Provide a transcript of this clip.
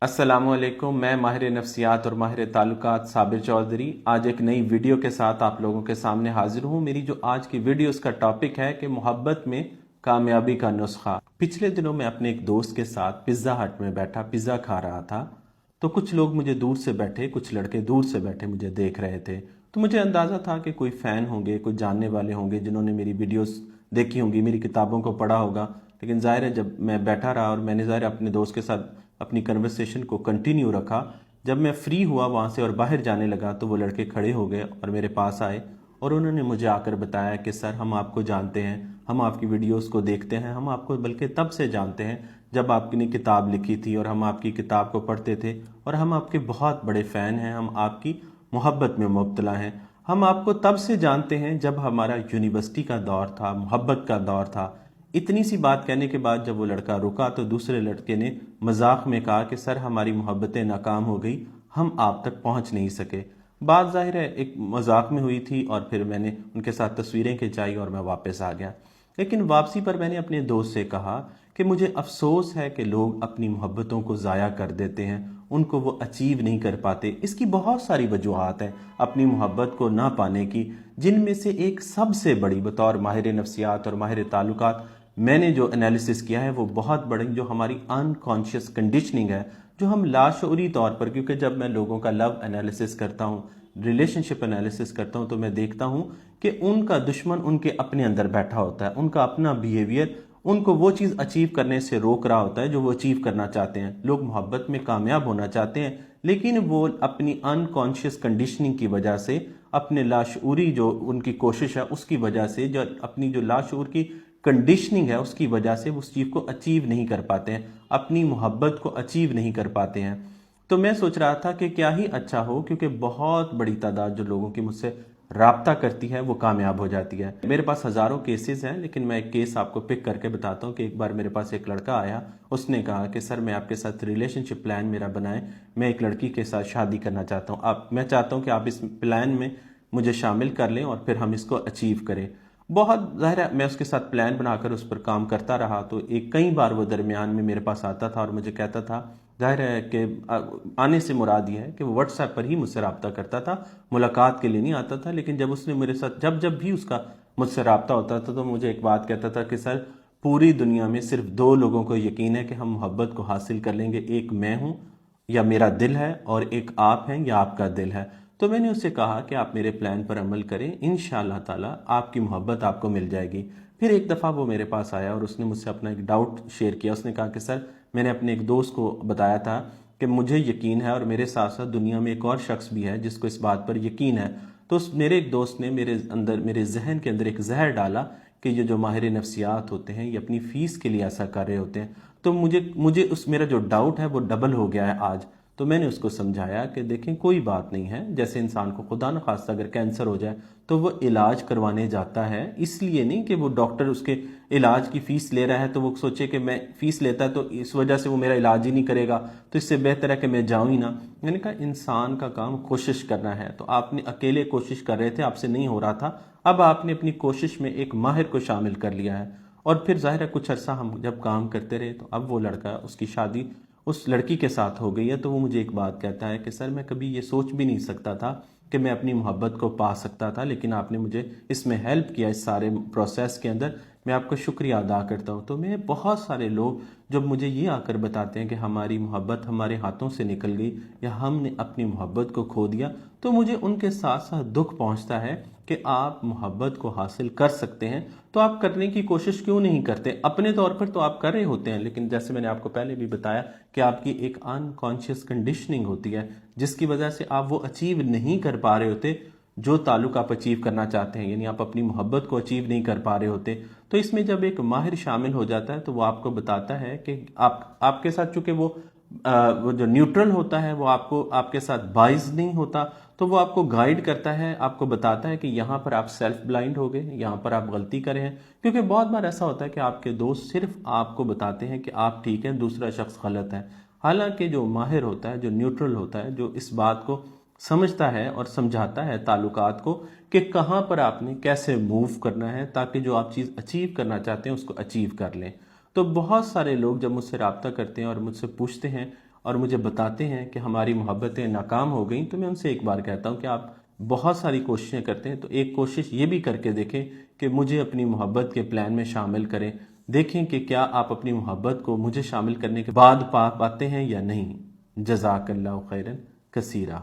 अस्सलाम वालेकुम। मैं माहिर नफ्सियात और माहिर ताल्लुकात साबिर चौधरी आज एक नई वीडियो के साथ आप लोगों के सामने हाजिर हूँ। मेरी जो आज की वीडियो उसका टॉपिक है कि मोहब्बत में कामयाबी का नुस्खा। पिछले दिनों मैं अपने एक दोस्त के साथ पिज़्ज़ा हट में बैठा पिज़्ज़ा खा रहा था, तो कुछ लोग मुझे दूर से बैठे, कुछ लड़के दूर से बैठे मुझे देख रहे थे। तो मुझे अंदाज़ा था कि कोई फ़ैन होंगे, कोई जानने वाले होंगे जिन्होंने मेरी वीडियोस देखी होंगी, मेरी किताबों को पढ़ा होगा। लेकिन ज़ाहिर है जब मैं बैठा रहा और मैंने ज़ाहिर अपने दोस्त के साथ अपनी कन्वर्सेशन को कंटिन्यू रखा, जब मैं फ्री हुआ वहाँ से और बाहर जाने लगा तो वो लड़के खड़े हो गए और मेरे पास आए और उन्होंने मुझे आकर बताया कि सर हम आपको जानते हैं, हम आपकी वीडियोस को देखते हैं, हम आपको बल्कि तब से जानते हैं जब आपने किताब लिखी थी और हम आपकी किताब को पढ़ते थे और हम आपके बहुत बड़े फ़ैन हैं, हम आपकी मोहब्बत में मुब्तला हैं। हम आपको तब से जानते हैं जब हमारा यूनिवर्सिटी का दौर था, मोहब्बत का दौर था। इतनी सी बात कहने के बाद जब वो लड़का रुका तो दूसरे लड़के ने मजाक में कहा कि सर हमारी मोहब्बतें नाकाम हो गई, हम आप तक पहुंच नहीं सके। बात ज़ाहिर है एक मजाक में हुई थी और फिर मैंने उनके साथ तस्वीरें खिंचाई और मैं वापस आ गया। लेकिन वापसी पर मैंने अपने दोस्त से कहा कि मुझे अफसोस है कि लोग अपनी मोहब्बतों को ज़ाया कर देते हैं, उनको वो अचीव नहीं कर पाते। इसकी बहुत सारी वजूहात हैं अपनी मोहब्बत को ना पाने की, जिनमें से एक सबसे बड़ी बतौर माहिर नफ्सियात और माहिर ताल्लुकात मैंने जो एनालिसिस किया है वो बहुत बड़ी, जो हमारी अनकॉन्शियस कंडीशनिंग है, जो हम लाशऊरी तौर पर, क्योंकि जब मैं लोगों का लव एनालिसिस करता हूँ, रिलेशनशिप एनालिसिस करता हूँ, तो मैं देखता हूँ कि उनका दुश्मन उनके अपने अंदर बैठा होता है। उनका अपना बिहेवियर उनको वो चीज़ अचीव करने से रोक रहा होता है जो वो अचीव करना चाहते हैं। लोग मोहब्बत में कामयाब होना चाहते हैं, लेकिन वो अपनी अनकॉन्शियस कंडीशनिंग की वजह से, अपने लाशऊरी जो उनकी कोशिश है उसकी वजह से, जो अपनी जो लाशऊर की कंडीशनिंग है उसकी वजह से उस चीज़ को अचीव नहीं कर पाते हैं, अपनी मोहब्बत को अचीव नहीं कर पाते हैं। तो मैं सोच रहा था कि क्या ही अच्छा हो, क्योंकि बहुत बड़ी तादाद जो लोगों की मुझसे राब्ता करती है वो कामयाब हो जाती है। मेरे पास हज़ारों केसेस हैं, लेकिन मैं एक केस आपको पिक करके बताता हूँ कि एक बार मेरे पास एक लड़का आया, उसने कहा कि सर मैं आपके साथ रिलेशनशिप प्लान मेरा बनाएं, मैं एक लड़की के साथ शादी करना चाहता हूँ, मैं चाहता हूँ कि आप इस प्लान में मुझे शामिल कर लें और फिर हम इसको अचीव करें। बहुत ज़ाहिर है मैं उसके साथ प्लान बनाकर उस पर काम करता रहा, तो एक कई बार वो दरमियान में मेरे पास आता था और मुझे कहता था, ज़ाहिर है कि आने से मुराद ये है कि वो व्हाट्सएप पर ही मुझसे रब्ता करता था, मुलाकात के लिए नहीं आता था। लेकिन जब उसने मेरे साथ जब जब भी उसका मुझसे रब्ता होता था तो मुझे एक बात कहता था कि सर पूरी दुनिया में सिर्फ दो लोगों को यकीन है कि हम मोहब्बत को हासिल कर लेंगे, एक मैं हूँ या मेरा दिल है, और एक आप हैं या आपका दिल है। तो मैंने उससे कहा कि आप मेरे प्लान पर अमल करें, इंशाअल्लाह ताला आपकी मोहब्बत आपको मिल जाएगी। फिर एक दफ़ा वो मेरे पास आया और उसने मुझसे अपना एक डाउट शेयर किया। उसने कहा कि सर मैंने अपने एक दोस्त को बताया था कि मुझे यकीन है और मेरे साथ साथ दुनिया में एक और शख्स भी है जिसको इस बात पर यकीन है। तो उस मेरे एक दोस्त ने मेरे जहन के अंदर एक जहर डाला कि ये जो माहिर नफ्सियात होते हैं ये अपनी फ़ीस के लिए ऐसा कर रहे होते हैं। तो मुझे मुझे उस मेरा जो डाउट है वो डबल हो गया है आज। तो मैंने उसको समझाया कि देखें कोई बात नहीं है, जैसे इंसान को खुदा न खास्ता अगर कैंसर हो जाए तो वो इलाज करवाने जाता है, इसलिए नहीं कि वो डॉक्टर उसके इलाज की फ़ीस ले रहा है तो वो सोचे कि मैं फ़ीस लेता है तो इस वजह से वो मेरा इलाज ही नहीं करेगा, तो इससे बेहतर है कि मैं जाऊँ ही ना। मैंने कहा इंसान का काम कोशिश करना है, तो आपने अकेले कोशिश कर रहे थे, आपसे नहीं हो रहा था, अब आपने अपनी कोशिश में एक माहिर को शामिल कर लिया है। और फिर ज़ाहिर है कुछ अरसा हम जब काम करते रहे तो अब वो लड़का, उसकी शादी उस लड़की के साथ हो गई है। तो वो मुझे एक बात कहता है कि सर मैं कभी ये सोच भी नहीं सकता था कि मैं अपनी मोहब्बत को पा सकता था, लेकिन आपने मुझे इसमें हेल्प किया, इस सारे प्रोसेस के अंदर मैं आपका शुक्रिया अदा करता हूँ। तो मैं बहुत सारे लोग जब मुझे ये आकर बताते हैं कि हमारी मोहब्बत हमारे हाथों से निकल गई या हमने अपनी मोहब्बत को खो दिया, तो मुझे उनके साथ साथ दुख पहुँचता है कि आप मोहब्बत को हासिल कर सकते हैं तो आप करने की कोशिश क्यों नहीं करते। अपने तौर पर तो आप कर रहे होते हैं, लेकिन जैसे मैंने आपको पहले भी बताया कि आपकी एक अनकॉन्शियस कंडीशनिंग होती है जिसकी वजह से आप वो अचीव नहीं कर पा रहे होते जो ताल्लुक आप अचीव करना चाहते हैं, यानी आप अपनी मोहब्बत को अचीव नहीं कर पा रहे होते। तो इसमें जब एक माहिर शामिल हो जाता है तो वो आपको बताता है कि आपके साथ, चूंकि वो जो न्यूट्रल होता है वो आपको आपके साथ बाइज नहीं होता, तो वो आपको गाइड करता है, आपको बताता है कि यहाँ पर आप सेल्फ ब्लाइंड हो गए, यहाँ पर आप गलती करे हैं। क्योंकि बहुत बार ऐसा होता है कि आपके दोस्त सिर्फ आपको बताते हैं कि आप ठीक हैं, दूसरा शख्स गलत है। हालांकि जो माहिर होता है, जो न्यूट्रल होता है, जो इस बात को समझता है और समझाता है ताल्लुकात को कि कहाँ पर आपने कैसे मूव करना है ताकि जो आप चीज़ अचीव करना चाहते हैं उसको अचीव कर लें। तो बहुत सारे लोग जब मुझसे रब्ता करते हैं और मुझसे पूछते हैं اور مجھے بتاتے ہیں کہ ہماری محبتیں ناکام ہو گئیں، تو میں ان سے ایک بار کہتا ہوں کہ آپ بہت ساری کوششیں کرتے ہیں، تو ایک کوشش یہ بھی کر کے دیکھیں کہ مجھے اپنی محبت کے پلان میں شامل کریں، دیکھیں کہ کیا آپ اپنی محبت کو مجھے شامل کرنے کے بعد پا پاتے ہیں یا نہیں۔ جزاک اللہ خیرن کثیرہ۔